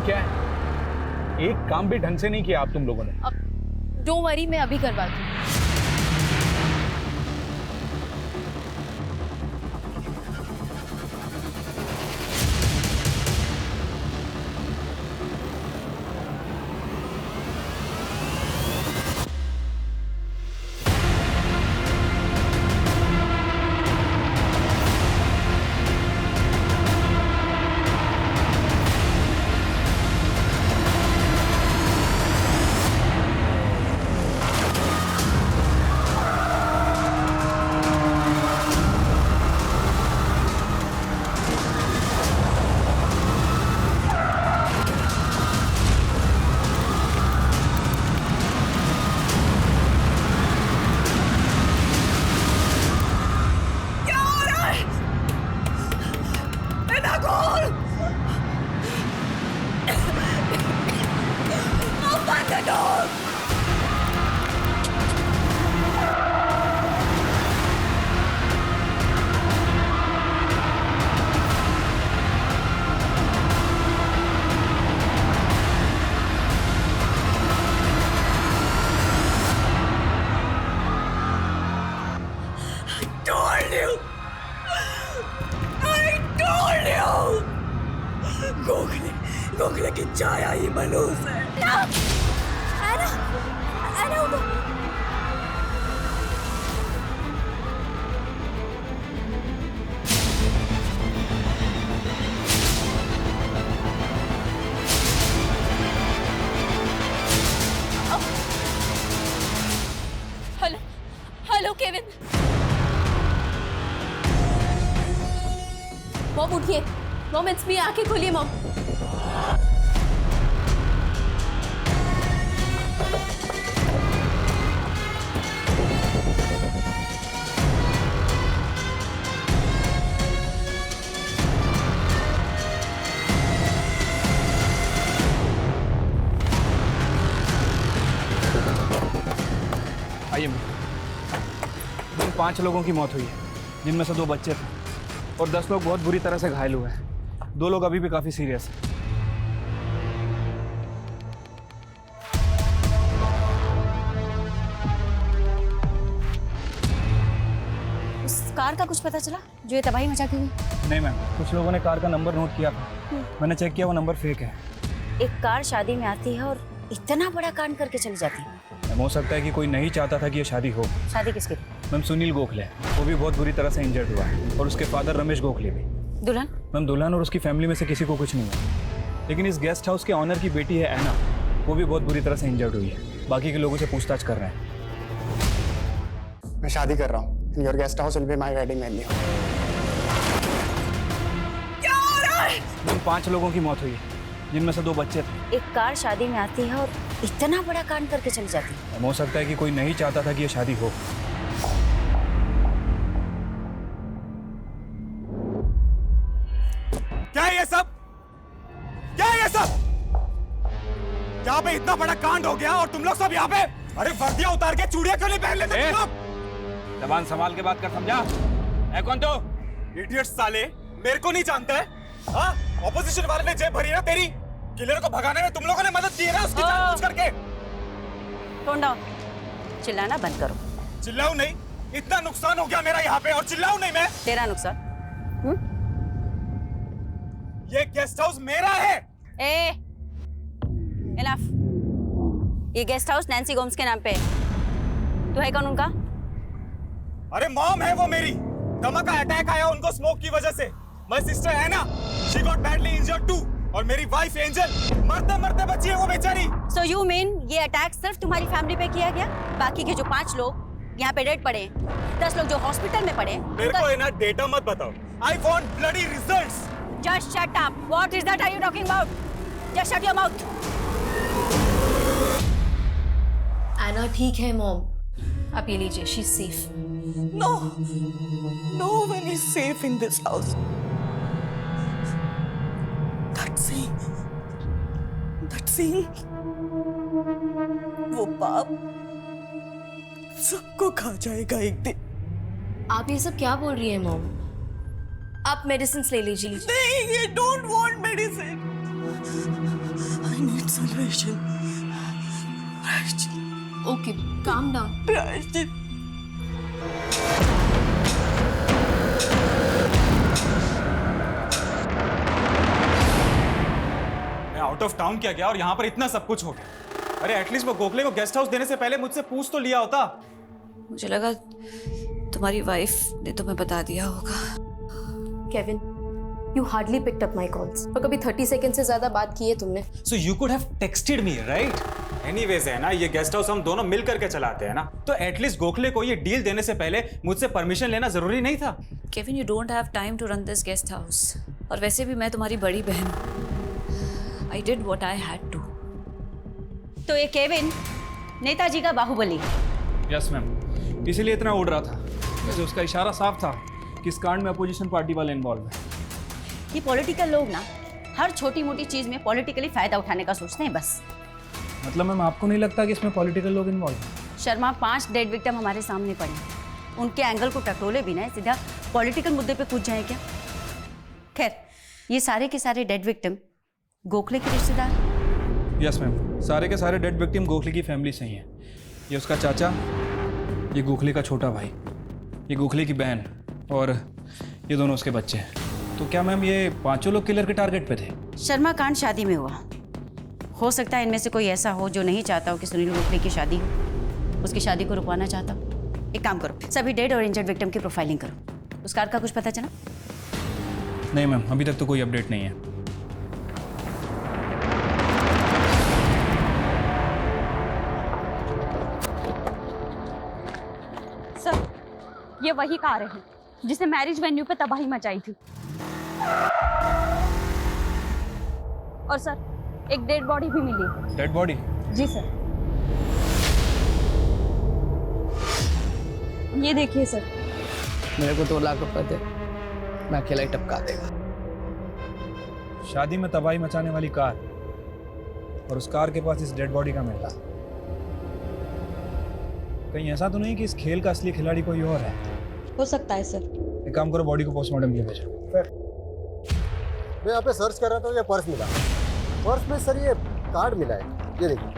क्या है? एक काम भी ढंग से नहीं किया आप तुम लोगों ने। डोंट वरी, मैं अभी करवाती हूँ। गोखले की चाय आई मनोज है। Hello hello Kevin. मॉम उठिए, मॉम इट्स मी, आंखें खोलिए मॉम। आइए। इन 5 लोगों की मौत हुई है, जिनमें से 2 बच्चे थे और 10 लोग बहुत बुरी तरह से घायल हुए हैं। 2 लोग अभी भी काफी सीरियस हैं। उस कार का कुछ पता चला जो ये तबाही मचा के हुई? नहीं मैम, कुछ लोगों ने कार का नंबर नोट किया था, मैंने चेक किया, वो नंबर फेक है। एक कार शादी में आती है और इतना बड़ा कांड करके चली जाती है। मैम, हो सकता है कि कोई नहीं चाहता था कि ये शादी हो। शादी किसकी थी? मैम, सुनील गोखले, वो भी बहुत बुरी तरह से इंजर्ड हुआ है, और उसके फादर रमेश गोखले भी। दुल्हन? मैम, दुल्हन और उसकी फैमिली में से किसी को कुछ नहीं हुआ, लेकिन इस गेस्ट हाउस के ऑनर की बेटी है ऐना, वो भी बहुत बुरी तरह से इंजर्ड हुई है। बाकी के लोगों से पूछताछ कर रहे हैं। मैं शादी कर रहा हूँ। Your guest house will be my wedding venue. क्या हो रहा है? मैम, 5 लोगों की मौत हुई है, जिनमें से 2 बच्चे थे। एक कार शादी में आती है और इतना बड़ा कांड करके चली जाती है। मैम, हो सकता है कि कोई नहीं चाहता था कि ये शादी हो। क्या है ये सब? क्या है ये सब? यहाँ पे इतना बड़ा कांड हो गया और तुम लोग सब यहाँ पे? अरे वर्दियां उतार के चूड़ियां क्यों नहीं पहन लेते तुम लोग? जबान संभाल के बात कर, समझा? है कौन तो? इडियट साले, मेरे को नहीं जानता है? हाँ, ऑपोजिशन वाले ने जेब भरी ना तेरी। किलर को भगाने में तुम लोगों ने मदद की है ना उसकी जानबूझ करके। टोन डाउन, चिल्लाना बंद करो। चिल्लाऊं नहीं? इतना नुकसान हो गया मेरा यहाँ पे और चिल्लाऊं नहीं मैं? तेरा नुकसान? ये गेस्ट हाउस मेरा है। इनफ। ये गेस्ट हाउस नैन्सी गोम्स के नाम पे है। तू है कौन उनका? अरे मॉम है वो मेरी। दमा का अटैक आया उनको स्मोक की वजह से। माय सिस्टर है ना, she got badly injured too. और मेरी वाइफ एंजल मरते मरते बची है वो बेचारी। So you mean ये अटैक सिर्फ तुम्हारी फैमिली पे किया गया? बाकी के जो 5 लोग यहाँ पे डेड पड़े हैं, 10 लोग जो हॉस्पिटल में पड़े हैं, मेरे को है ना डेटा मत बताओ। I want bloody results. Just shut up. What is that are you talking about? Just shut your mouth. एना ठीक है मॉम, आप ये लीजिए, she is safe. No, no one is safe in this house. That scene, वो पाप सबको खा जाएगा एक दिन। आप ये सब क्या बोल रही हैं मॉम? आप मेडिसिन ले लीजिए। नहीं, ये don't want medicine. I need salvation. Rajit, Okay, calm down. Rajit. मैं आउट ऑफ टाउन क्या गया और यहाँ पर इतना सब कुछ हो गया। अरे एटलीस्ट वो गोखले को गेस्ट हाउस देने से पहले मुझसे पूछ तो लिया होता। मुझे लगा तुम्हारी वाइफ ने तुम्हें बता दिया होगा। Kevin, you hardly picked up my calls. और कभी 30 सेकंड से ज्यादा बात की है तुमने। So you could have texted me, right? Anyways है ना, ये गेस्ट हाउस हम दोनों मिल करके चलाते हैं ना, तो एटलीस्ट गोखले को ये डील देने से पहले मुझसे परमिशन लेना जरूरी नहीं था। Kevin, you don't have time to run this guest house. और वैसे भी मैं तुम्हारी बड़ी बहन हूँ। I did what I had to. तो ये केविन नेताजी का बाहुबली। यस मैम, इसीलिए इतना उड़ रहा था। वैसे उसका इशारा साफ था कि इस कांड में अपोजिशन पार्टी वाले इन्वॉल्व हैं। ये पॉलिटिकल लोग ना हर छोटी मोटी चीज में पॉलिटिकली फायदा उठाने का सोचते हैं बस। मतलब मैम, आपको नहीं लगता कि इसमें पॉलिटिकल लोग इन्वॉल्व हैं? शर्मा, 5 डेड विक्टिम हमारे सामने पड़े हैं। उनके एंगल को टटोले बिना सीधा पॉलिटिकल मुद्दे पे कूद जाए क्या? खैर, ये सारे के सारे डेड विक्टिम गोखले के रिश्तेदार। यस मैम, सारे के सारे डेड विक्टिम गोखले की फैमिली से ही हैं। ये उसका चाचा, ये गोखले का छोटा भाई, ये गोखले की बहन और ये दोनों उसके बच्चे हैं। तो क्या मैम ये 5 लोग किलर के टारगेट पे थे? शर्मा, कांड शादी में हुआ। हो सकता है इनमें से कोई ऐसा हो जो नहीं चाहता हो कि सुनील गोखले की शादी हो, उसकी शादी को रुकवाना चाहता हो। एक काम करो, सभी डेड और इंजर्ड विक्टिम की प्रोफाइलिंग करो। उस कार का कुछ पता चला? नहीं मैम, अभी तक तो कोई अपडेट नहीं है। सर, ये वही कार है जिसे मैरिज वेन्यू पे तबाही मचाई थी। और सर, एक डेड बॉडी भी मिली। Dead body? जी सर, ये देखिए सर। मेरे को 2 लाख रुपए दे, मैं अकेला ही टपका देगा। शादी में तबाही मचाने वाली कार और उस कार के पास इस डेड बॉडी का मिलता। कहीं ऐसा तो नहीं कि इस खेल का असली खिलाड़ी कोई और है? हो सकता है सर। एक काम करो, बॉडी को पोस्टमार्टम के लिए भेजो। मैं यहाँ पे सर्च कर रहा था, ये पर्स मिला। पर्स में सर ये कार्ड मिला है, ये देखिए।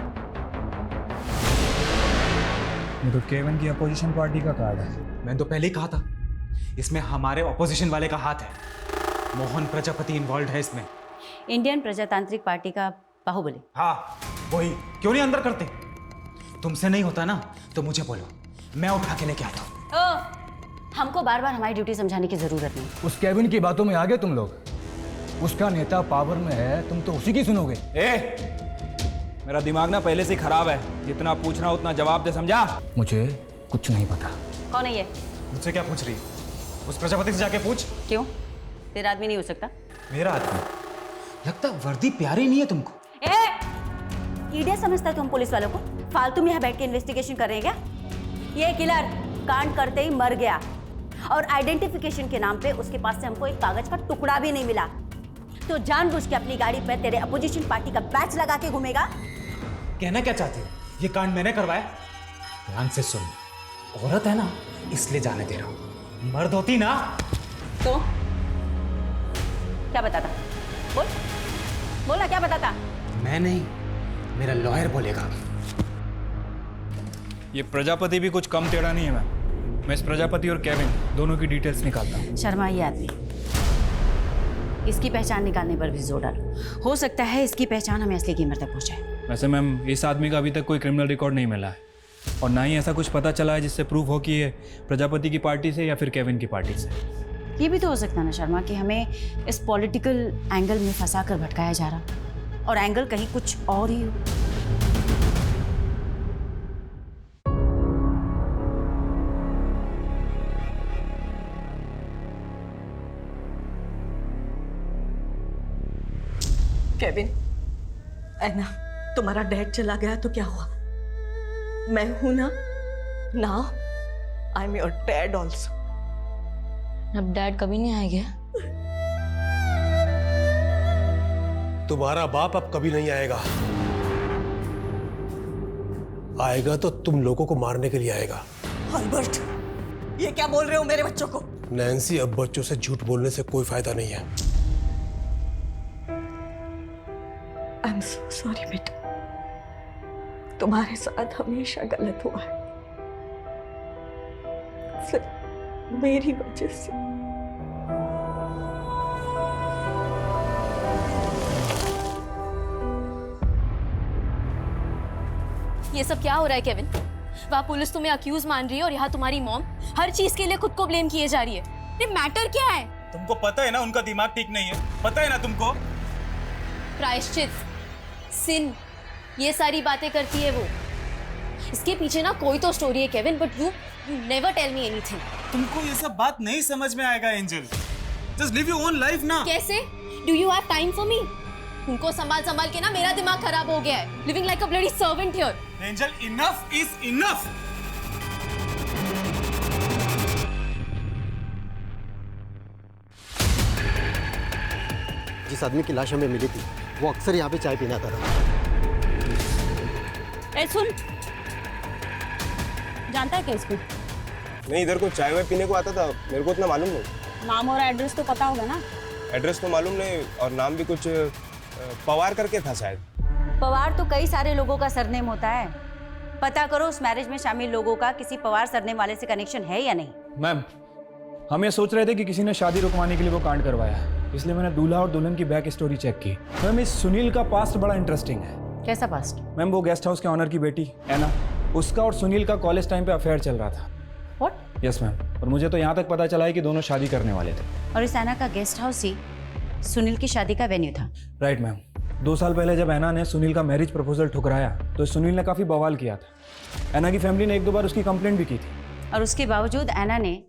ये तो केविन की अपोजिशन पार्टी का कार्ड है। मैंने तो पहले ही कहा था, इसमें हमारे ऑपोजिशन वाले का हाथ है। मोहन प्रजापति इन्वॉल्व है इसमें। इंडियन प्रजातांत्रिक पार्टी का बाहुबली। हाँ वही, क्यों नहीं अंदर करते? तुमसे नहीं होता ना तो मुझे बोलो, मैं उठा के लेके आता हूँ। हमको बार बार हमारी ड्यूटी समझाने की जरूरत नहीं। उस केविन की बातों में आ गए तुम लोग। उसका नेता पावर में है, तुम तो उसी की सुनोगे। मेरा दिमाग ना पहले से ही खराब है। जितना पूछना उतना जवाब दे, समझा? मुझे कुछ नहीं पता। कौन है ये? मुझसे क्या पूछ रही है? उस प्रजापति से जाके पूछ। क्यों? तेरा आदमी नहीं हो सकता? मेरा आदमी? लगता वर्दी प्यारी नहीं है तुमको। कीड़े समझता तुम पुलिस वालों को? फालतू में यहाँ बैठ के इन्वेस्टिगेशन कर रहे हैं क्या? ये किलर कांड करते ही मर गया और आइडेंटिफिकेशन के नाम पे उसके पास से हमको एक कागज का टुकड़ा भी नहीं मिला। तो जानबूझ के अपनी गाड़ी पे तेरे अपोजिशन पार्टी का बैच लगा के घूमेगा। कहना क्या चाहती हो? ये कांड मैंने करवाया? ध्यान से सुन, औरत है ना इसलिए जाने दे रहा हूं। मर्द होती ना तो क्या बताता? बोल बोला, क्या बताता? मैं नहीं, मेरा लॉयर बोलेगा। ये प्रजापति भी कुछ कम टेढ़ा नहीं है मैम। मैं इस प्रजापति और केविन दोनों की डिटेल्स निकालता हूँ। शर्मा, ये आदमी, इसकी पहचान निकालने पर भी जोर डालो। हो सकता है इसकी पहचान हमें असली कीमत तक पहुंचाए। वैसे मैम, इस आदमी का अभी तक कोई क्रिमिनल रिकॉर्ड नहीं मिला है और ना ही ऐसा कुछ पता चला है जिससे प्रूफ हो कि ये प्रजापति की पार्टी से या फिर केविन की पार्टी से। ये भी तो हो सकता है ना शर्मा कि हमें इस पॉलिटिकल एंगल में फंसा कर भटकाया जा रहा और एंगल कहीं कुछ और ही हो। केविन, ऐना, तुम्हारा डैड चला गया तो क्या हुआ? मैं हूं ना। Now I am your dad also. अब डैड कभी नहीं आएंगे। तुम्हारा बाप अब कभी नहीं आएगा। आएगा तो तुम लोगों को मारने के लिए आएगा। अल्बर्ट, ये क्या बोल रहे हो मेरे बच्चों को? नैन्सी, अब बच्चों से झूठ बोलने से कोई फायदा नहीं है। आई एम सो सॉरी बेटा, तुम्हारे साथ हमेशा गलत हुआ है, सिर्फ मेरी वजह से। ये सब क्या हो रहा है केविन? वहाँ पुलिस तुम्हें अक्यूज मान रही है और यहाँ तुम्हारी मॉम हर चीज के लिए खुद को ब्लेम किए जा रही है। ये मैटर क्या है? तुमको पता है ना उनका दिमाग ठीक नहीं है, पता है ना तुमको। प्रायश्चित, सिन, ये सारी बातें करती है वो। इसके पीछे ना कोई तो स्टोरी है Kevin, but you never tell me anything. तुमको ये सब बात नहीं समझ में आएगा Angel. Just live your own life ना। कैसे? Do you have time for me? उनको संभाल संभाल के ना मेरा दिमाग खराब हो गया है। Living like a bloody servant here. Angel, enough is enough. जिस आदमी की लाश हमें मिली थी वो अक्सर यहाँ पे चाय पीने आता था। ए सुन, जानता है क्या इसको? नहीं, इधर को चाय वाय पीने को आता था, मेरे को उतना मालूम नहीं। नाम और एड्रेस तो पता होगा ना? एड्रेस तो मालूम नहीं, और नाम भी कुछ पवार करके था शायद। पवार तो कई सारे लोगों का सरनेम होता है। पता करो उस मैरिज में शामिल लोगों का किसी पवार सरनेम वाले से कनेक्शन है या नहीं। मैम, हम ये सोच रहे थे कि किसी ने शादी रुकवाने के लिए वो कांड करवाया, इसलिए मैंने दूल्हा और दुल्हन की बैक स्टोरी चेक की। मैम, इस सुनील का पास्ट बड़ा इंटरेस्टिंग है। कैसा पास्ट? मैम, वो गेस्ट हाउस के ऑनर की बेटी एना, उसका और सुनील का कॉलेज टाइम पे अफेयर चल रहा था। व्हाट? यस मैम, और मुझे तो यहाँ तक पता चला है कि दोनों शादी करने वाले थे। और इस एना का गेस्ट हाउस ही सुनील की शादी का वेन्यू था। Right ma'am. 2 साल पहले जब एना ने सुनील का मैरिज प्रपोजल ठुकराया तो सुनील ने काफ़ी बवाल किया था। एना की फैमिली ने 1-2 बार उसकी कंप्लेंट भी की थी। और उसके बावजूद एना ने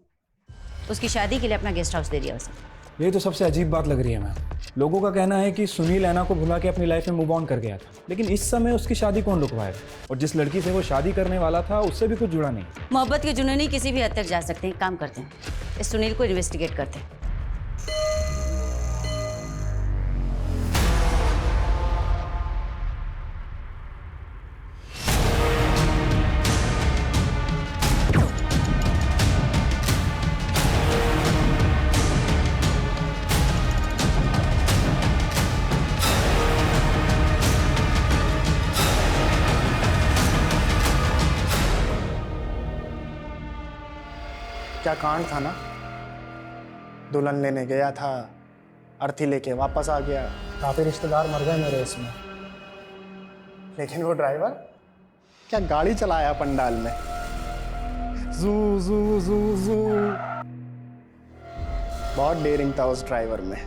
उसकी शादी के लिए अपना गेस्ट हाउस दे दिया उसे। यही तो सबसे अजीब बात लग रही है मैम। लोगों का कहना है कि सुनील एना को भुला के अपनी लाइफ में मूव ऑन कर गया था, लेकिन इस समय उसकी शादी कौन रुकवाएगा? और जिस लड़की से वो शादी करने वाला था उससे भी कुछ जुड़ा नहीं। मोहब्बत के जुनूनी किसी भी हद तक जा सकते हैं। काम करते हैं, इस सुनील को इन्वेस्टिगेट करते हैं। क्या कांड था ना, दुल्हन लेने गया था, अर्थी लेके वापस आ गया, काफी रिश्तेदार मर गए मेरे इसमें। लेकिन वो ड्राइवर क्या गाड़ी चलाया पंडाल में, जू जू जू जू। बहुत डेयरिंग था उस ड्राइवर में।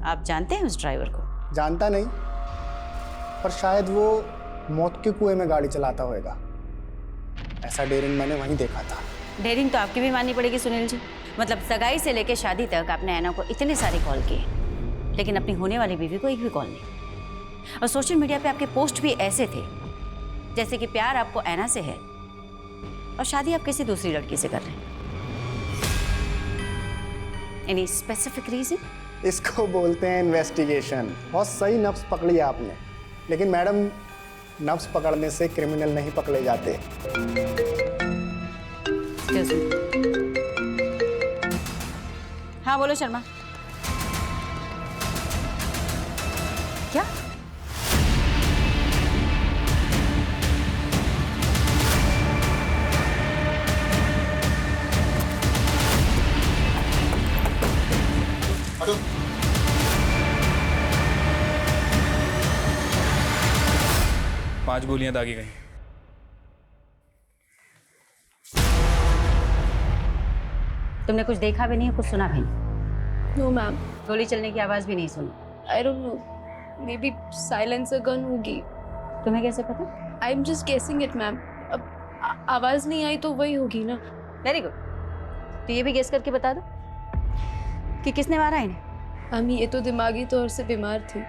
आप जानते हैं उस ड्राइवर को? जानता नहीं, पर शायद वो मौत के कुएं में गाड़ी चलाता होगा। ऐसा डेयरिंग मैंने वहीं देखा था। डेयरिंग तो आपकी भी माननी पड़ेगी सुनील जी। मतलब सगाई से लेकर शादी तक आपने ऐना को इतने सारे कॉल किए, लेकिन अपनी होने वाली बीवी को एक भी कॉल नहीं। और सोशल मीडिया पे आपके पोस्ट भी ऐसे थे जैसे कि प्यार आपको ऐना से है और शादी आप किसी दूसरी लड़की से कर रहे हैं। Any specific reason? इसको बोलते हैं इन्वेस्टिगेशन। बहुत सही नफ्स पकड़ी आपने, लेकिन मैडम, नफ्स पकड़ने से क्रिमिनल नहीं पकड़े जाते। हाँ बोलो शर्मा। क्या? पांच गोलियां दागी गई। तुमने कुछ देखा भी नहीं, कुछ सुना भी नहीं? No ma'am. गोली चलने की आवाज भी नहीं सुनी? I don't know, maybe silencer gun होगी। तुम्हें कैसे पता? I am just guessing it ma'am. अब आवाज नहीं आई तो वही होगी ना। Very good. तो ये भी गेस करके बता दो कि किसने मारा इन्हें। मैम, ये तो दिमागी तौर से बीमार थी।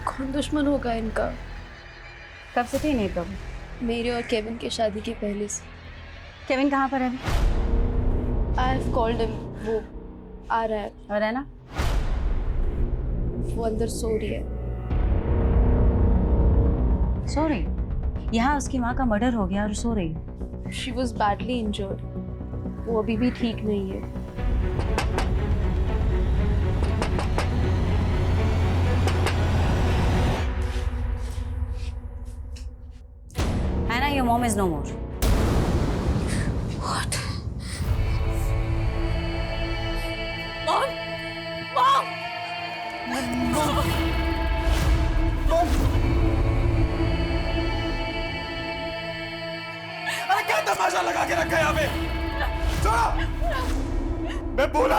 कौन दुश्मन होगा इनका? कब से थी नहीं प्रॉब्लम? मेरे और केविन की शादी के पहले से। केविन कहाँ पर है अभी? आई हैव कॉल्ड हिम, वो आ रहा है। और है ना, वो अंदर सो रही है। सो रही? यहाँ उसकी माँ का मर्डर हो गया और सो रही। She was badly injured. वो अभी भी ठीक नहीं है। mom is no more. What? Mom! Mom! अरे क्या तमाशा लगा के रखा है यहाँ पे? छोड़ो! मैं बोला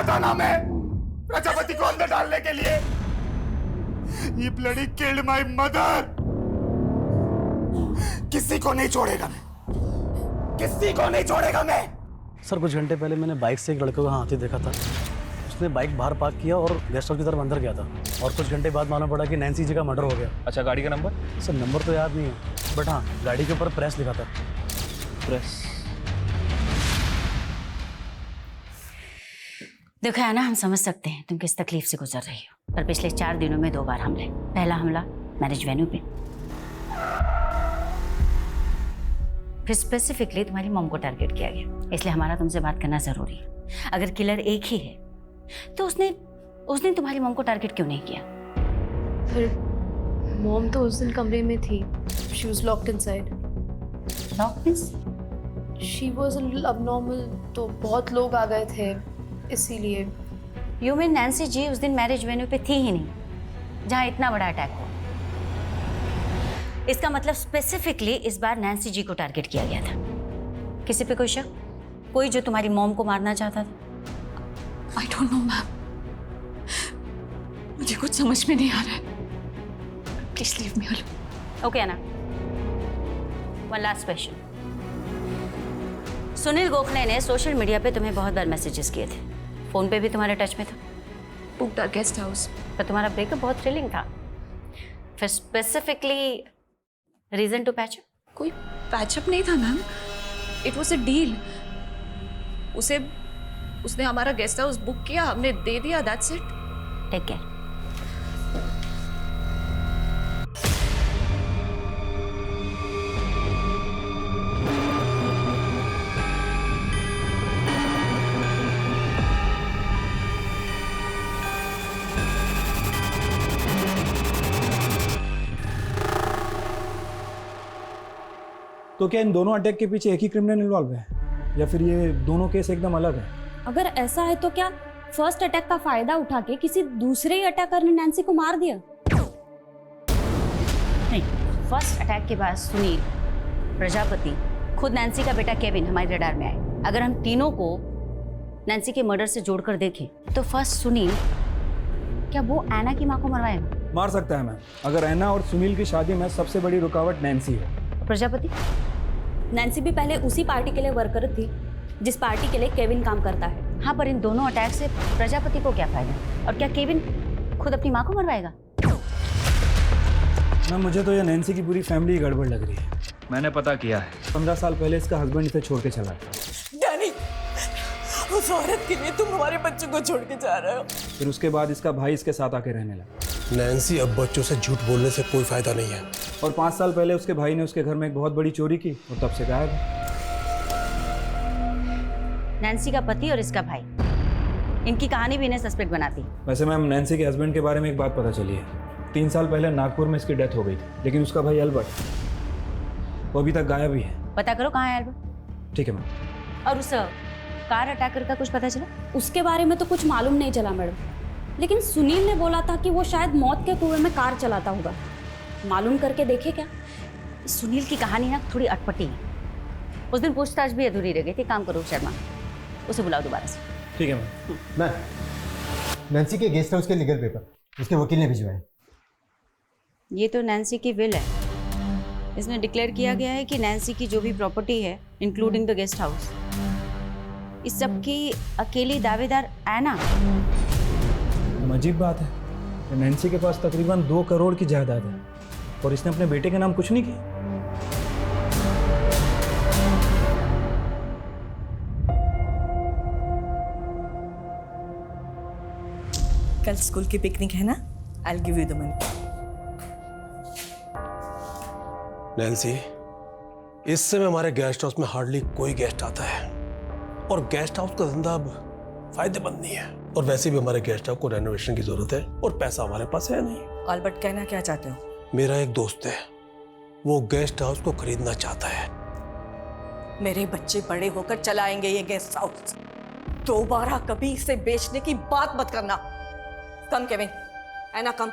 था ना मैं प्रजापति को अंदर डालने के लिए। ये ब्लडी किल्ड माय मदर। किसी को नहीं छोड़ेगा मैं। सर कुछ घंटे पहले मैंने बाइक से एक लड़के को आते देखा था। उसने बाइक बाहर पार्क किया और गेस्ट हाउस की तरफ अंदर गया था और कुछ घंटे बाद मालूम पड़ा कि नैन्सी जी का मर्डर हो गया। अच्छा, गाड़ी का नंबर? सर नंबर तो याद नहीं है, बट हाँ गाड़ी के ऊपर प्रेस लिखा था। प्रेस? देखो है ना, हम समझ सकते हैं तुम किस तकलीफ से गुजर रही हो, पर पिछले 4 दिनों में 2 बार हमले। पहला हमला मैरिज वेन्यू पे, फिर स्पेसिफिकली तुम्हारी मॉम को टारगेट किया गया, इसलिए हमारा तुमसे बात करना जरूरी है। अगर किलर एक ही है तो उसने तुम्हारी मॉम को टारगेट क्यों नहीं किया? फिर मॉम तो उस दिन कमरे में थी। She was locked inside. Locked means? She was a little abnormal, तो बहुत लोग आ गए थे इसीलिए। You mean नैन्सी जी उस दिन मैरिज वेन्यू पे थी ही नहीं जहाँ इतना बड़ा अटैक हुआ? इसका मतलब स्पेसिफिकली इस बार नैन्सी जी को टारगेट किया गया था। किसी पे कोई शक? कोई जो तुम्हारी मॉम को मारना चाहता था? I don't know, ma'am. मुझे कुछ समझ में नहीं आ रहा है। Please leave me alone. Okay Anna, one last question. Sunil Gokhale ने सोशल मीडिया पे तुम्हें बहुत बार मैसेजेस किए थे, फोन पे भी तुम्हारे टच में था। Booked our guest house. पर तुम्हारा ब्रेकअप बहुत थ्रिलिंग था। फिर specifically reason to patch up? कोई पैचअप नहीं था मैम। It was a deal. उसने हमारा गेस्ट हाउस बुक किया, हमने दे दिया, that's it. Take care. तो क्या इन दोनों अटैक के पीछे एक ही क्रिमिनल इन्वॉल्व है या फिर ये दोनों केस एकदम अलग है? अगर ऐसा है तो क्या फर्स्ट अटैक का फायदा उठा के किसी दूसरे ही अटैकर ने नैन्सी को मार दिया? नहीं, फर्स्ट अटैक के बाद सुनील, प्रजापति, खुद नैन्सी का बेटा केविन हमारे रडार में आए। अगर हम तीनों को नैन्सी के मर्डर से जोड़कर देखें तो फर्स्ट सुनील, क्या वो ऐना की माँ को मरवाएगा? मार सकता है मैम। अगर ऐना और सुनील की शादी में सबसे बड़ी रुकावट नैन्सी है। प्रजापति? नैन्सी भी पहले उसी पार्टी के लिए वर्कर थी जिस पार्टी के लिए केविन काम करता है। हाँ, पर इन दोनों अटैक से प्रजापति को क्या फायदा? और क्या केविन खुद अपनी माँ को मरवाएगा? मैम मुझे तो ये नैन्सी की पूरी फैमिली गड़बड़ लग रही है। मैंने पता किया है, 15 साल पहले इसका हस्बैंड इसे छोड़ के चला गया। डैनी, उस औरत के लिए तुम हमारे बच्चों को छोड़ के जा रहे हो। फिर उसके बाद इसका भाई इसके साथ आके रहने लगा। नैन्सी, अब बच्चों से झूठ बोलने से कोई फायदा नहीं है। और 5 साल पहले उसके भाई ने उसके घर में एक बहुत बड़ी चोरी की और तब से गायब है। नैन्सी का पति और इसका भाई, इनकी कहानी भी इन्हें सस्पेक्ट बनाती। वैसे मैम नैन्सी के हस्बैंड के बारे में एक बात पता चली है। 3 साल पहले नागपुर में इसकी डेथ हो गई थी, लेकिन उसका भाई अल्बर्ट वो अभी तक गायब ही है। पता करो कहाँ है अल्बर्ट। ठीक है मैम। और उस कार अटैकर का कुछ पता चला? उसके बारे में तो कुछ मालूम नहीं चला मैडम, लेकिन सुनील ने बोला था कि वो शायद मौत के कुएं में कार चलाता होगा। मालूम करके देखे क्या? सुनील की कहानी ना थोड़ी अटपटी है। उस दिन पूछताछ भी अधूरी रह गई थी। काम करो शर्मा, उसे बुलाओ दोबारा से। ठीक है मैम। मैं नैन्सी के गेस्ट हाउस के लीगल पेपर उसके वकील ने भिजवाए। ये तो नैन्सी की विल है। इसमें डिक्लेयर किया गया है कि नैन्सी की जो भी प्रॉपर्टी है, इंक्लूडिंग द गेस्ट हाउस, इस सब की अकेली दावेदार ऐना। अजीब बात है, नैन्सी के पास तकरीबन 2 करोड़ की जायदाद है और इसने अपने बेटे के नाम कुछ नहीं किया। कल स्कूल की पिकनिक है ना? I'll give you the money. Nancy, इस समय हमारे गेस्ट हाउस में हार्डली कोई गेस्ट आता है और गेस्ट हाउस का धंधा अब फायदेमंद नहीं है। और वैसे भी हमारे गेस्ट हाउस को रेनोवेशन की जरूरत है और पैसा हमारे पास है नहीं। ऑल्बर्ट, कहना क्या चाहते हो? मेरा एक दोस्त है, वो गेस्ट हाउस को खरीदना चाहता है। मेरे बच्चे बड़े होकर चलाएंगे ये गेस्ट हाउस। दोबारा कभी इसे बेचने की बात मत करना। Come Kevin, Anna come.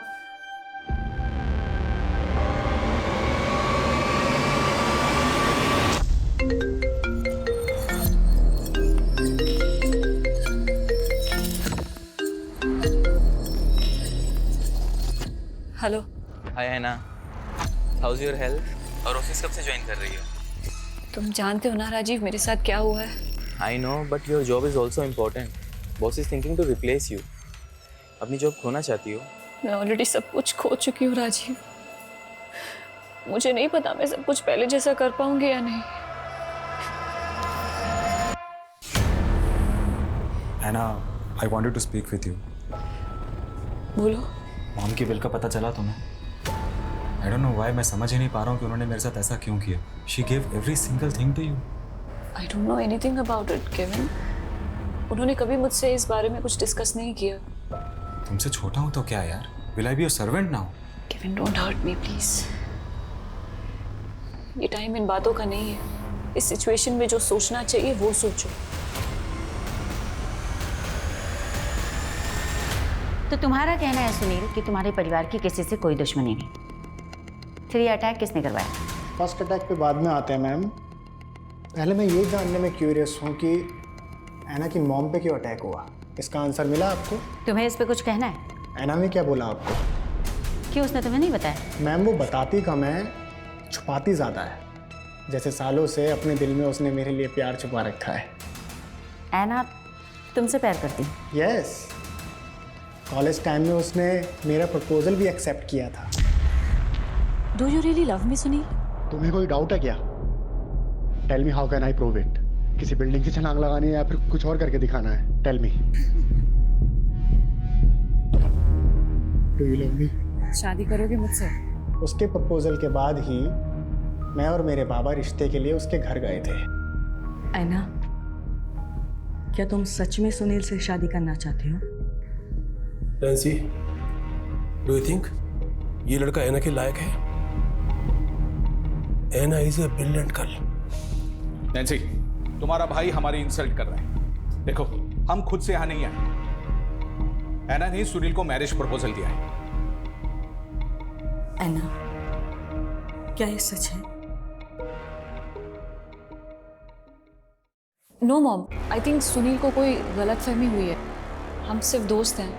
Hello. Hi Anna, how's your health? और ऑफिस कब से ज्वाइन कर रही हो? तुम जानते हो ना राजीव मेरे साथ क्या हुआ है। I know, but your job is also important. Boss is thinking to replace you. अपनी जॉब खोना चाहती हो? मैं ऑलरेडी सब कुछ खो चुकी हूँ राजीव। मुझे नहीं पता मैं सब कुछ पहले जैसा कर पाऊंगी या नहीं। Anna, I wanted to speak with you. बोलो। मॉम की बिल का पता चला तुम्हें? आई डोंट नो व्हाई, मैं समझ ही नहीं पा रहा हूँ कि उन्होंने मेरे साथ ऐसा क्यों किया। She give every single thing to you. I don't know anything about it Kevin. उन्होंने कभी मुझसे इस बारे में कुछ डिस्कस नहीं किया। तुमसे छोटा हूँ तो क्या यार? Will I be your servant now? Kevin don't hurt me please. ये टाइम इन बातों का नहीं है। इस सिचुएशन में जो सोचना चाहिए वो सोचो। तो तुम्हारा कहना है सुनील कि तुम्हारे परिवार की किसी से कोई दुश्मनी नहीं। फिर ये अटैक किसने करवाया? फर्स्ट अटैक पे बाद में आते हैं मैम। पहले मैं ये जानने में क्यूरियस हूँ कि ऐना की मॉम पे क्यों अटैक हुआ। इसका आंसर मिला आपको? तुम्हें इस पे कुछ कहना है? ऐना ने क्या बोला आपको? क्यों, उसने तुम्हें नहीं बताया? मैम वो बताती कम है, छुपाती ज़्यादा है। जैसे सालों से अपने दिल में उसने मेरे लिए प्यार छुपा रखा है। ऐना तुमसे प्यार करती? यस। कॉलेज टाइम में उसने मेरा प्रपोजल भी एक्सेप्ट किया था। Do you really love me Sunil? तुम्हें कोई डाउट है क्या? Tell me how can I prove it? किसी बिल्डिंग से छलांग लगानी है या फिर कुछ और करके दिखाना है? Tell me. Do you love me? शादी करोगे मुझसे? उसके प्रपोजल के बाद ही मैं और मेरे बाबा रिश्ते के लिए उसके घर गए थे। ऐना, क्या तुम सच में सुनील से शादी करना चाहते हो? नैंसी, डू यू थिंक ये लड़का ऐना के लायक है? Anna is a brilliant girl. Nancy, तुम्हारा भाई हमारी इंसल्ट कर रहा है। देखो, हम खुद से यहां नहीं आए। ऐना ने सुनील को मैरिज प्रपोजल दिया है। ऐना, क्या ये सच है? No mom, I think Sunil को कोई गलतफहमी हुई है। हम सिर्फ दोस्त हैं।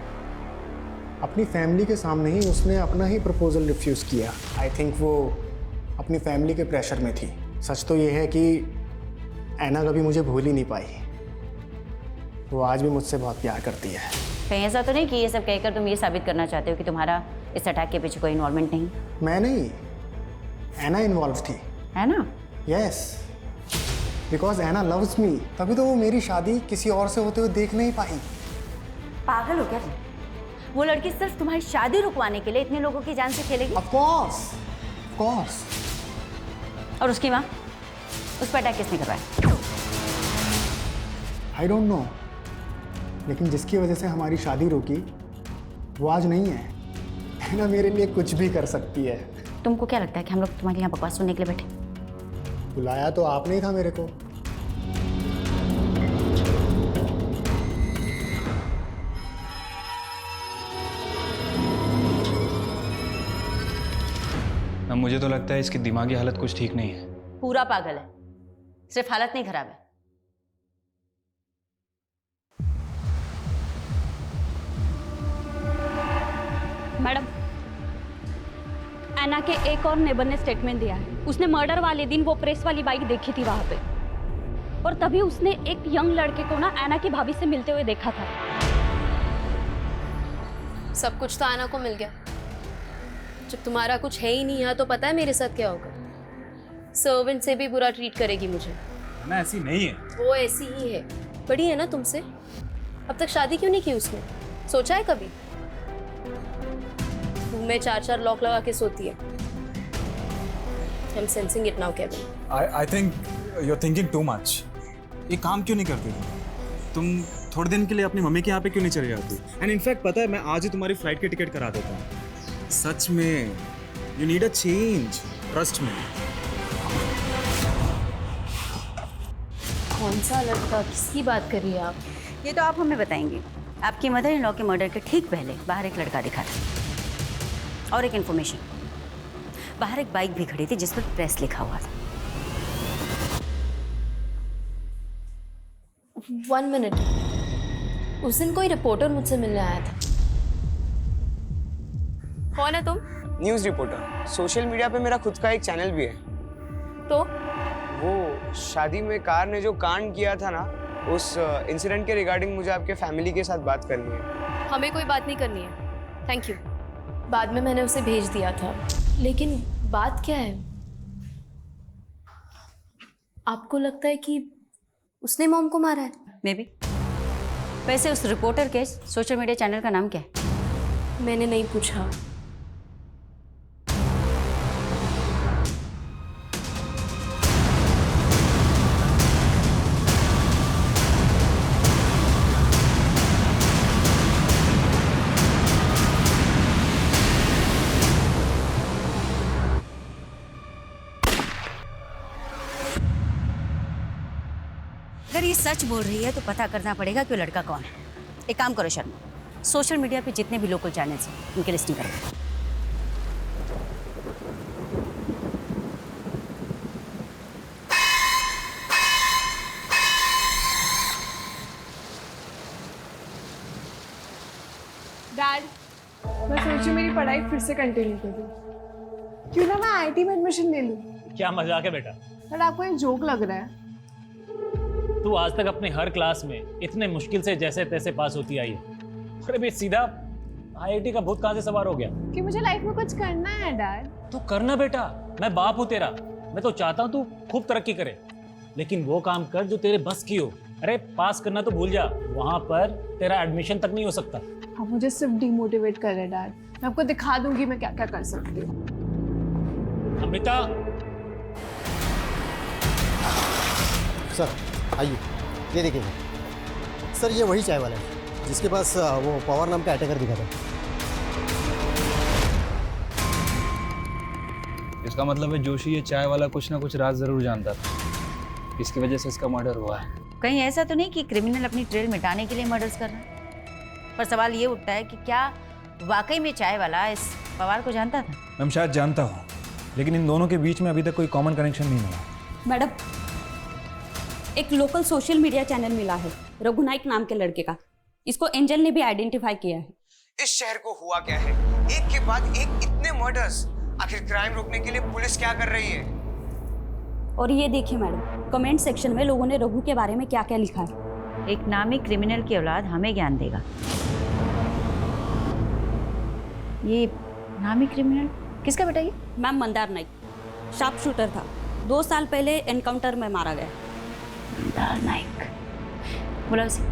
अपनी फैमिली के सामने ही उसने अपना ही प्रपोजल रिफ्यूज़ किया। आई थिंक वो अपनी फैमिली के प्रेशर में थी। सच तो ये है कि ऐना कभी मुझे भूल ही नहीं पाई। वो आज भी मुझसे बहुत प्यार करती है। कहीं ऐसा तो नहीं कि ये सब कहकर तुम ये साबित करना चाहते हो कि तुम्हारा इस अटैक के पीछे कोई इन्वॉल्वमेंट नहीं? मैं नहीं, ऐना इन्वॉल्व थी। है ना? Yes, because Anna loves me. तभी तो वो मेरी शादी किसी और से होते हुए देख नहीं पाई। पागल हो क्या तुम? वो लड़की सिर्फ तुम्हारी शादी रुकवाने के लिए इतने लोगों की जान से खेलेगी? Of course, of course. और उसकी माँ, उस पर अटैक किसने करवाया? आई डोंट नो, लेकिन जिसकी वजह से हमारी शादी रुकी वो आज नहीं है। ऐना मेरे लिए कुछ भी कर सकती है। तुमको क्या लगता है कि हम लोग तुम्हारे यहाँ बकवास सुनने के लिए बैठे? बुलाया तो आपने ही था मेरे को। अब मुझे तो लगता है इसकी दिमागी हालत कुछ ठीक नहीं है। पूरा पागल है, सिर्फ हालत नहीं खराब है। मैडम, ऐना के एक और नेबर ने स्टेटमेंट दिया है। उसने मर्डर वाले दिन वो प्रेस वाली बाइक देखी थी वहां पे, और तभी उसने एक यंग लड़के को ना ऐना की भाभी से मिलते हुए देखा था। सब कुछ तो ऐना को मिल गया। जब तुम्हारा कुछ है ही नहीं यहाँ, तो पता है मेरे साथ क्या होगा? सर्वेंट से भी बुरा ट्रीट करेगी मुझे। ना ऐसी नहीं है। वो ऐसी ही है। बड़ी है ना तुमसे। अब तक शादी क्यों नहीं की उसने? सोचा है कभी? रूम में 4-4 लॉक लगा के सोती है। I'm sensing it now, Kevin. I think you're thinking too much. ये काम क्यों नहीं करती तुम? थोड़े दिन के लिए अपनी मम्मी के यहाँ पे क्यों नहीं चली जाती? एंड इनफैक्ट पता है, मैं आज ही तुम्हारी फ्लाइट की टिकट करा देता हूँ। सच में, you need a change. Trust में। कौन सा लड़का, किसकी बात कर रही है आप? ये तो आप हमें बताएंगे। आपकी मदर इन लॉ के मर्डर के ठीक पहले बाहर एक लड़का दिखा था और एक इन्फॉर्मेशन, बाहर एक बाइक भी खड़ी थी जिस पर प्रेस लिखा हुआ था। 1 मिनट, उस दिन कोई रिपोर्टर मुझसे मिलने आया था। कौन है तुम? News reporter. सोशल मीडिया पे मेरा खुद का एक चैनल भी है। तो वो शादी में कार ने जो कांड किया था ना, उस इंसिडेंट के रिगार्डिंग मुझे आपके फैमिली के साथ बात करनी है। हमें कोई बात नहीं करनी है, थैंक यू। बाद में मैंने उसे भेज दिया था, लेकिन बात क्या है? आपको लगता है कि उसने मॉम को मारा है? May be. वैसे उस रिपोर्टर के सोशल मीडिया चैनल का नाम क्या है? मैंने नहीं पूछा। अगर ये सच बोल रही है तो पता करना पड़ेगा कि वो लड़का कौन है। एक काम करो शर्मा, सोशल मीडिया पे जितने भी लोकल चैनल्स हैं उनकी लिस्टिंग करो। डैड, मैं सोची मेरी पढ़ाई फिर से कंटिन्यू करूँ। क्यों ना मैं आईटी में एडमिशन ले लूँ। क्या मजाक है बेटा? डैड, आपको ये जोक लग रहा है? तू आज तक अपने हर क्लास में इतने मुश्किल से जैसे तैसे पास होती आई है, अरे बे सीधा आईआईटी का भूत कहाँ से सवार हो गया? कि मुझे लाइफ में कुछ करना है डैड। तू करना बेटा, मैं बाप हूँ तेरा। मैं तो चाहता हूँ तू खूब तरक्की करे, लेकिन वो काम कर जो तेरे बस की हो। अरे पास करना तो भूल जा, वहां पर तेरा एडमिशन तक नहीं हो सकता। आप मुझे सिर्फ डिमोटिवेट कर रहे हैं डैड। मैं आपको दिखा दूंगी मैं क्या क्या कर सकती हूँ। अमृता। सर आइए, ये देखिए सर, ये वही चाय वाला है जिसके पास वो पवार नाम का अटैकर दिखा था। इसका मतलब है जोशी ये चाय वाला कुछ ना कुछ राज जरूर जानता था, इसकी वजह से इसका मर्डर हुआ है। कहीं ऐसा तो नहीं कि क्रिमिनल अपनी ट्रेल मिटाने के लिए मर्डर्स कर रहा है? पर सवाल ये उठता है कि क्या वाकई में चाय वाला इस पवार को जानता था? मैम शायद जानता हूँ, लेकिन इन दोनों के बीच में अभी तक कोई कॉमन कनेक्शन नहीं मिला। मैडम, एक लोकल सोशल मीडिया चैनल मिला है रघु नाइक नाम के लड़के का। इसको एंजल ने भी आइडेंटिफाई किया है। इस शहर को हुआ क्या है? एक के बाद एक इतने मर्डर्स। आखिर क्राइम रोकने के लिए पुलिस क्या कर रही है? और ये देखिए मैडम, कमेंट सेक्शन में लोगों ने रघु के बारे में क्या क्या लिखा है। एक नामी क्रिमिनल की औलाद हमें ज्ञान देगा। ये नामी क्रिमिनल किसका बेटा? ये ma'am Mandar Naik, sharp shooter था, 2 साल पहले एनकाउंटर में मारा गया। मंदार नाइक, बोला उसे।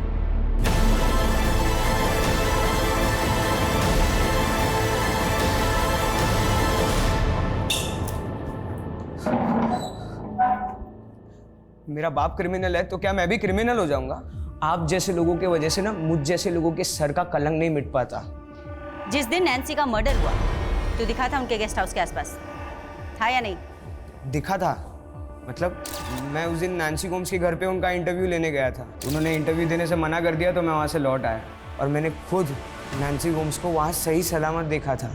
मेरा बाप क्रिमिनल है तो क्या मैं भी क्रिमिनल हो जाऊंगा? आप जैसे लोगों की वजह से ना मुझ जैसे लोगों के सर का कलंक नहीं मिट पाता। जिस दिन नैन्सी का मर्डर हुआ तो दिखा था उनके गेस्ट हाउस के आसपास, था या नहीं? दिखा था मतलब मैं उस दिन नैन्सी गोम्स के घर पे उनका इंटरव्यू लेने गया था। उन्होंने इंटरव्यू देने से मना कर दिया तो मैं वहाँ से लौट आया और मैंने खुद नैन्सी गोम्स को वहाँ सही सलामत देखा था।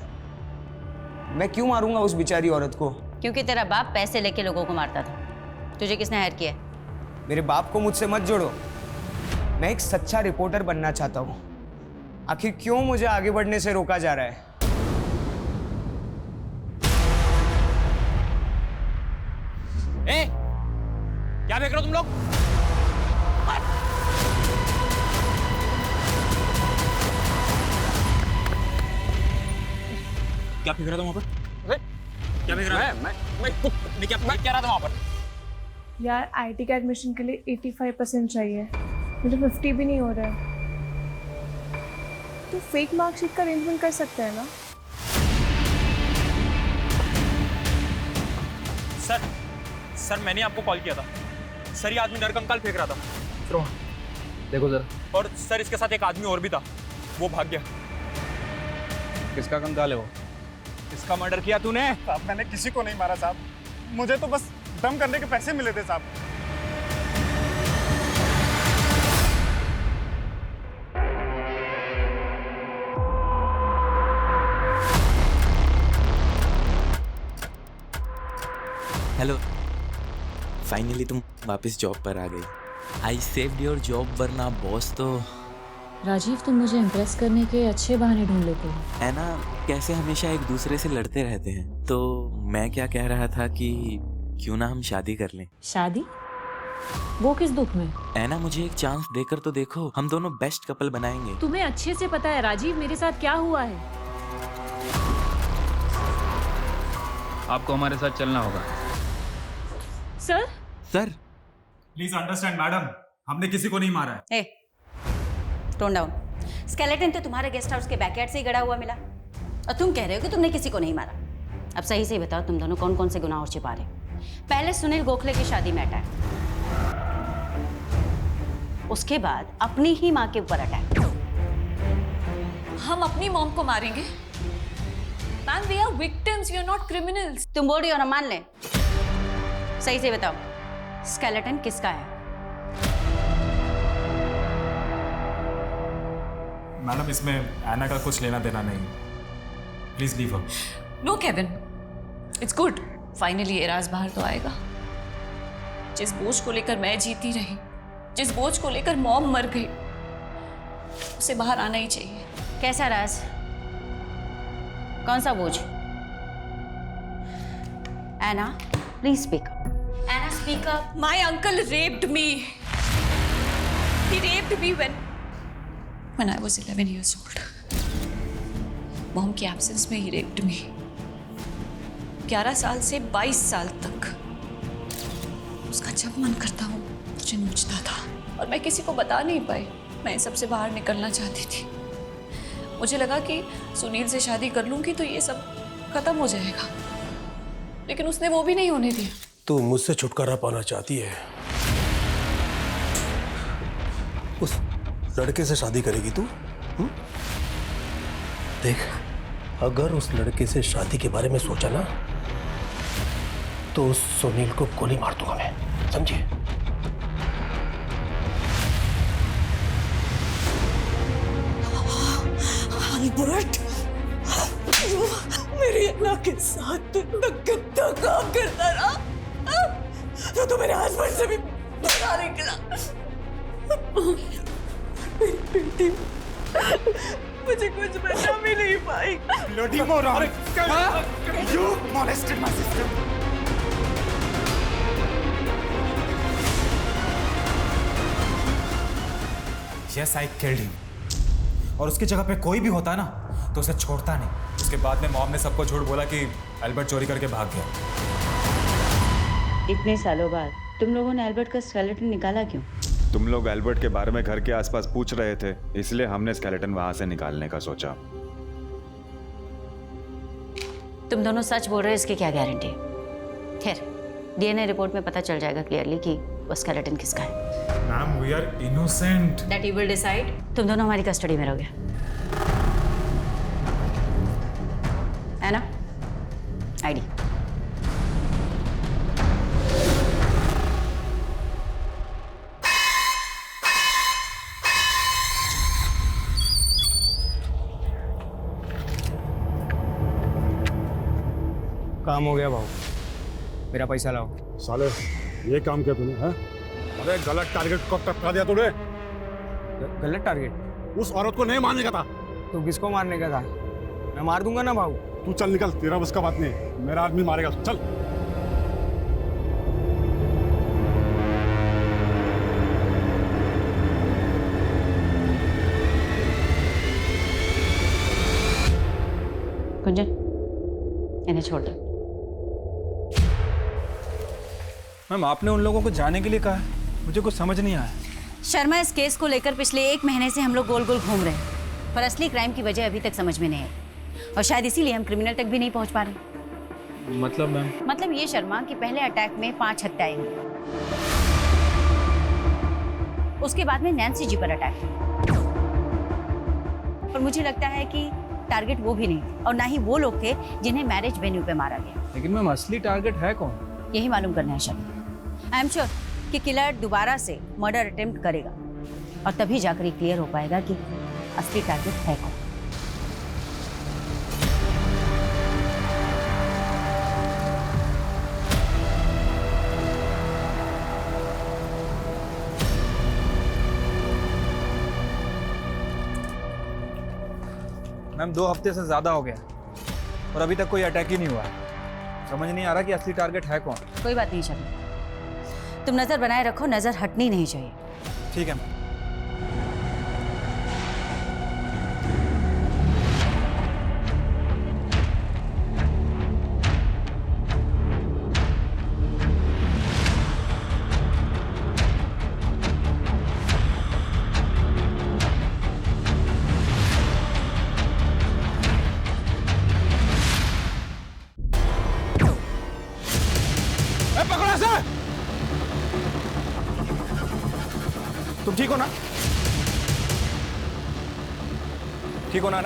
मैं क्यों मारूंगा उस बेचारी औरत को? क्योंकि तेरा बाप पैसे लेके लोगों को मारता था। तुझे किसने हायर किया? मेरे बाप को मुझसे मत जोड़ो। मैं एक सच्चा रिपोर्टर बनना चाहता हूँ। आखिर क्यों मुझे आगे बढ़ने से रोका जा रहा है? ए, क्या देख रहे हो तुम लोग? क्या फेंक रहा था वहां पर? क्या फेंक रहा है? मैं क्या रहा था वहां पर? यार आईटी का एडमिशन के लिए 85% चाहिए, मुझे 50 भी नहीं हो रहा है। तो फेक मार्कशीट का अरेंजमेंट कर सकते हैं ना? सर मैंने आपको कॉल किया था। सर ये आदमी नरकंकाल फेंक रहा था। देखो जरा। और सर इसके साथ एक आदमी और भी था, वो भाग गया। किसका कंकाल है वो? किसका मर्डर किया तूने? साहब मैंने किसी को नहीं मारा साहब, मुझे तो बस दम करने के पैसे मिले थे साहब। हेलो, फाइनली तुम वापस जॉब पर आ गई। आई सेव्ड योर जॉब, वरना बॉस तो। राजीव, तुम मुझे इम्प्रेस करने के अच्छे बहाने ढूंढ लेते हो। है ना, कैसे हमेशा एक दूसरे से लड़ते रहते हैं। तो मैं क्या कह रहा था कि क्यों ना हम शादी कर लें। शादी? वो किस दुख में? है ना, मुझे एक चांस देकर तो देखो, हम दोनों बेस्ट कपल बनाएंगे। तुम्हें अच्छे से पता है राजीव मेरे साथ क्या हुआ है। आपको हमारे साथ चलना होगा। Sir? Sir please understand madam, हमने किसी को नहीं मारा है। Tone down. स्केलेटन तो तुम्हारे गेस्ट हाउस के बैकयार्ड से ही गड़ा हुआ मिला और तुम कह रहे हो कि तुमने किसी को नहीं मारा। अब सही से बताओ, तुम दोनों कौन कौन से गुनाह और छिपा रहे? पहले सुनील गोखले की शादी में अटैक, उसके बाद अपनी ही माँ के ऊपर अटैक। हम अपनी मॉम को मारेंगे? Ma'am, we are victims, we are not criminals. तुम बोल रही हो ना, मान ले। सही से बताओ, स्केलेटन किसका है? मैडम, इसमें एना का कुछ लेना देना नहीं, please leave her. No Kevin, it's good, finally एराज बाहर तो आएगा। जिस बोझ को लेकर मैं जीती रही, जिस बोझ को लेकर मॉम मर गई, उसे बाहर आना ही चाहिए। कैसा राज? कौन सा बोझ? Anna, please speak up. Anna, speak up. My uncle raped me. He raped me when I was 11 years old. Mom की एब्सेंस में ही रेप्ड मी। 11 साल से 22 साल तक उसका जब मन करता वो मुझे नोचता था और मैं किसी को बता नहीं पाई। मैं सबसे बाहर निकलना चाहती थी। मुझे लगा कि सुनील से शादी कर लूंगी तो ये सब खत्म हो जाएगा, लेकिन उसने वो भी नहीं होने दिया। तू मुझसे छुटकारा पाना चाहती है? उस लड़के से शादी करेगी तू? देख, अगर उस लड़के से शादी के बारे में सोचा ना तो उस सुनील को गोली मार दूंगा मैं, समझे? अल्बर्ट, मेरी अन्ना के साथ इतना गंदा काम करता रहा तो मेरे हस्बैंड से भी बड़ा निकला। मेरी बेटी मुझे कुछ बचा भी नहीं पाई। Bloody moron! You molested my sister. Yes, I killed him. और उसकी जगह पे कोई भी होता ना तो उसे छोड़ता नहीं। उसके बाद में मॉम ने सबको झूठ बोला कि एल्बर्ट चोरी करके भाग गया। इतने सालों बाद तुम लोगों ने एल्बर्ट का स्केलेटन निकाला क्यों? तुम लोग एल्बर्ट के बारे में घर के आसपास पूछ रहे थे, इसलिए हमने स्केलेटन वहां से निकालने का सोचा। तुम दोनों सच बोल रहे हो, इसकी क्या गारंटी? खैर, डीएनए रिपोर्ट में पता चल जाएगा क्लियरली कि वो स्केलेटन किसका है। Ma'am, we are innocent. That you will decide. तुम दोनों हमारी कस्टडी में रहोगे, है ना? आईडी। काम हो गया भाऊ, मेरा पैसा लाओ। साले, ये काम किया तूने? हैं? अरे गलत टारगेट को टपका दिया तूने। गलत टारगेट? उस औरत को नहीं मारने का था। तो किसको मारने का था? मैं मार दूंगा ना भाऊ। तू चल निकल, तेरा बस का बात नहीं, मेरा आदमी मारेगा। चल। कुंजन, इन्हें छोड़ दो। मैम, आपने उन लोगों को जाने के लिए कहा है, मुझे कुछ समझ नहीं आया। शर्मा, इस केस को लेकर पिछले 1 महीने से हम लोग गोल गोल घूम रहे हैं, पर असली क्राइम की वजह अभी तक समझ में नहीं आई और शायद इसीलिए हम क्रिमिनल तक भी नहीं पहुंच पा रहे। मतलब मैम? मतलब ये शर्मा कि पहले अटैक में 5 हत्याएं हुई, उसके बाद में नैन्सी जी पर अटैक हुआ और मुझे लगता है कि टारगेट वो भी नहीं थे और ना ही वो लोग थे जिन्हें मैरिज वेन्यू पे मारा गया। लेकिन मैम असली टारगेट है कौन? यही मालूम करना है शायद। आई एम श्योर कि किलर दोबारा से मर्डर अटेम्प्ट करेगा और तभी जाकर ये क्लियर हो पाएगा कि असली टारगेट है कौन। मैम 2 हफ्ते से ज़्यादा हो गया और अभी तक कोई अटैक ही नहीं हुआ है। समझ नहीं आ रहा कि असली टारगेट है कौन। कोई बात नहीं शर्मा, तुम नजर बनाए रखो, नजर हटनी नहीं चाहिए। ठीक है मैम। तुम ठीक हो ना? ठीक हो ना?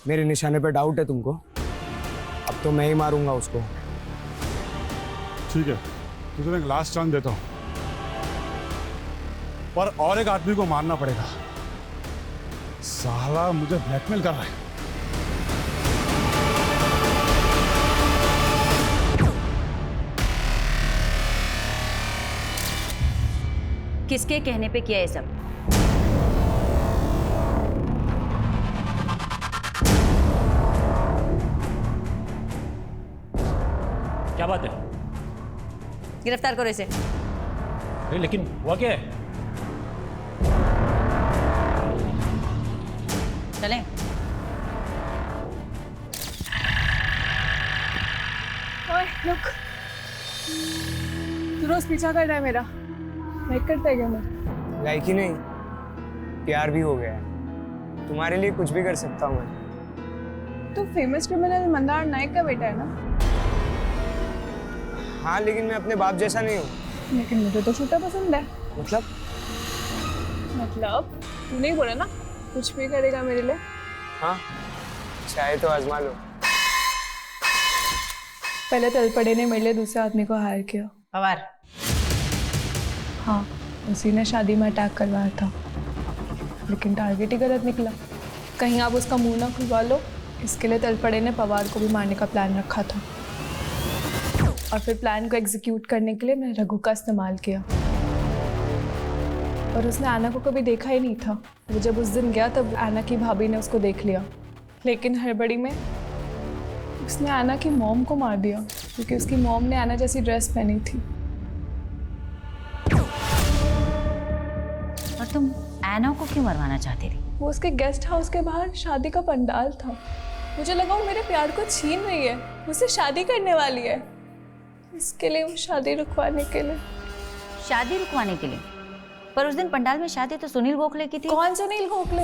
मेरे निशाने पे डाउट है तुमको? अब तो मैं ही मारूंगा उसको। ठीक है, तुझे मैं एक लास्ट चांस देता हूँ, पर और एक आदमी को मारना पड़ेगा। साला मुझे ब्लैकमेल कर रहा है। किसके कहने पे किया ये सब? क्या बात है? गिरफ्तार करो इसे। अरे लेकिन हुआ क्या है? चलें। ओए रुक, तू रोज पीछा कर रहा है मेरा, लाइक करता है क्या मैं? लाइक ही नहीं, प्यार भी हो गया है। तुम्हारे लिए कुछ भी कर सकता हूँ मैं। तू फेमस क्रिमिनल मंदार नायक का बेटा है ना? हाँ, लेकिन मैं अपने बाप जैसा नहीं हूँ। लेकिन मुझे तो छोटा पसंद है। मतलब तू नहीं बोला ना कुछ भी करेगा मेरे लिए? हाँ, चाहे तो आजमा लो। पहले तलपड़े ने मेरे लिए दूसरे आदमी को हायर किया। पवार? हाँ, उसी ने शादी में अटैक करवाया था, लेकिन टारगेट ही गलत निकला। कहीं आप उसका मुंह ना खुलवा लो, इसके लिए तलपड़े ने पवार को भी मारने का प्लान रखा था। और फिर प्लान को एग्जीक्यूट करने के लिए मैंने रघु का इस्तेमाल किया। और उसने आना को कभी देखा ही नहीं था। वो जब उस दिन गया तब आना की भाभी ने उसको देख लिया, लेकिन हड़बड़ी में उसने आना की मॉम को मार दिया, क्योंकि उसकी मॉम ने आना जैसी ड्रेस पहनी थी। और तुम आना को क्यों मरवाना चाहती थी? वो उसके गेस्ट हाउस के बाहर शादी का पंडाल था। मुझे लगा वो मेरे प्यार को छीन रही है, मुझसे शादी करने वाली है। इसके लिए वो शादी रुकवाने के लिए। शादी रुकवाने के लिए? पर उस दिन पंडाल में शादी तो सुनील गोखले की थी। कौन सुनील गोखले?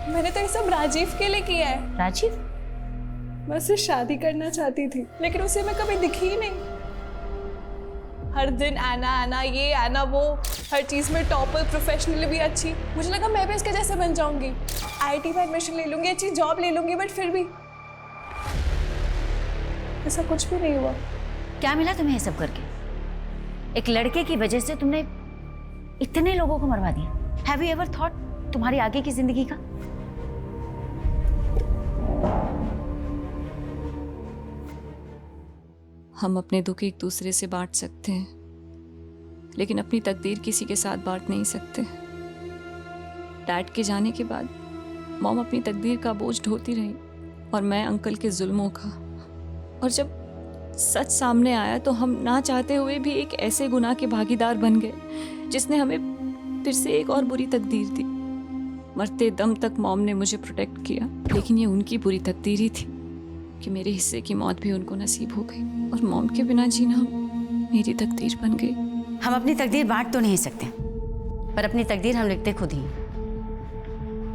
मैंने तो ये सब राजीव के लिए किया है। राजीव? मैं उससे शादी करना चाहती थी, लेकिन उसे मैं कभी दिखी ही नहीं। हर दिन आना आना, ये आना वो, हर चीज़ में टॉपर, प्रोफेशनली भी अच्छी। मुझे लगा मैं भी इसके जैसे बन जाऊंगी, आईटी में एडमिशन ले लूंगी, अच्छी जॉब ले लूंगी, बट फिर भी ऐसा कुछ भी नहीं हुआ। क्या मिला तुम्हें ये सब करके? एक लड़के की वजह से तुमने इतने लोगों को मरवा दिया। हैव यू एवर थॉट तुम्हारी आगे की जिंदगी का? हम अपने दुख एक दूसरे से बांट सकते हैं, लेकिन अपनी तकदीर किसी के साथ बांट नहीं सकते। डैड के जाने के बाद मॉम अपनी तकदीर का बोझ ढोती रही और मैं अंकल के जुल्मों का। और जब सच सामने आया तो हम ना चाहते हुए भी एक ऐसे गुनाह के भागीदार बन गए जिसने हमें फिर से एक और बुरी तकदीर दी। मरते दम तक मॉम ने मुझे प्रोटेक्ट किया, लेकिन ये उनकी बुरी तकदीर ही थी कि मेरे हिस्से की मौत भी उनको नसीब हो गई और मॉम के बिना जीना मेरी तकदीर बन गई। हम अपनी तकदीर बांट तो नहीं सकते, पर अपनी तकदीर हम लिखते खुद ही,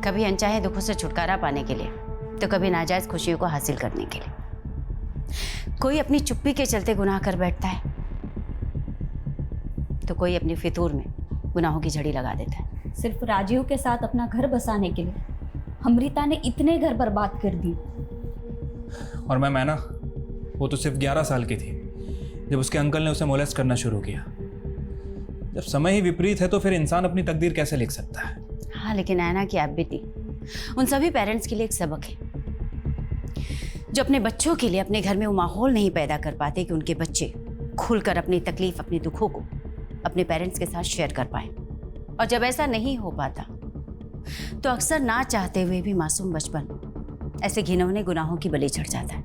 कभी अनचाहे दुखों से छुटकारा पाने के लिए, तो कभी नाजायज खुशियों को हासिल करने के लिए। कोई अपनी चुप्पी के चलते गुनाह कर बैठता है, तो कोई अपनी फितूर में गुनाहों की झड़ी लगा देता है। सिर्फ राजीव के साथ अपना घर बसाने के लिए अमृता ने इतने घर बर्बाद कर दिए। और मैम है ना, वो तो सिर्फ 11 साल की थी जब उसके अंकल ने उसे मोलेस्ट करना शुरू किया। जब समय ही विपरीत है तो फिर इंसान अपनी तकदीर कैसे लिख सकता है? हाँ, लेकिन ऐना की आप बेटी उन सभी पेरेंट्स के लिए एक सबक है, जो अपने बच्चों के लिए अपने घर में वो माहौल नहीं पैदा कर पाते कि उनके बच्चे खुलकर अपनी तकलीफ, अपने दुखों को अपने पेरेंट्स के साथ शेयर कर पाए। और जब ऐसा नहीं हो पाता तो अक्सर ना चाहते हुए भी मासूम बचपन ऐसे घिनौने गुनाहों की बलि चढ़ जाता है।